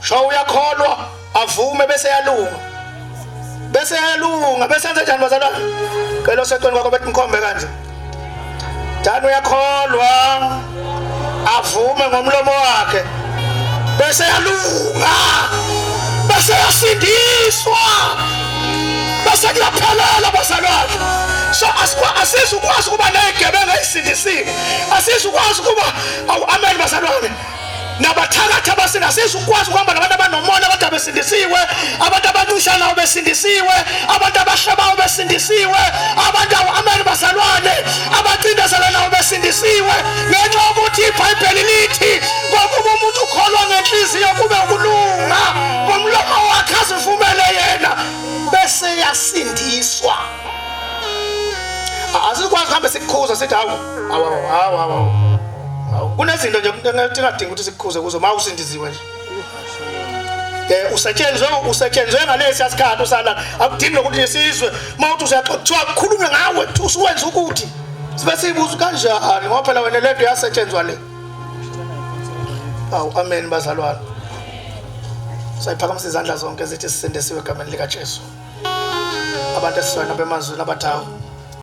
Sho uyakholwa avume bese yalunga. Bese yalunga bese enze njani bazalwane? Kelo seqweni kwakho bethi mkhombe kanje. Njani uyakholwa avume ngomlomo wakhe. Bese yalunga. Bese yasindiswa. Bese kuyaphelela bazalwane. So asizukwazi ukuba negebenga esindisiwe. Asizukwazi ukuba amen bazalwane. Nabathakatha basina asizukwazi ukuhamba nabantu abanomona kodwa besindisiwe, abantu abanushana besindisiwe, abantu abashaba besindisiwe, abantu amen bazalwane abacindezela nawo besindisiwe. Ngenxa yokuthi iBhayibheli lithi ngokuba umuntu ukholwa ngenhliziyo kube ukulunga, ngomlomo wakhe azivumele yena bese yasindiswa. Asizukwazi ukuhamba sikukhuza sithi hawu kunezinto nje engadingi ukuthi sikukhuze kuzo ma usindisiwe nje. Usetshenzwe ngalesi isikhathi usala akudingi ukuthi isizwe mawuthi uyaxoxa ukukhulume ngawe usuwenza ukuthi sibe sibuza kanjani ngoba phela wena lento yasetshenzwa le. Amen bazalwane. Sayiphakamisa izandla zonke ezithi sisindisiwe egameni lika Jesu. Abantu esizwana bemazweni abathawu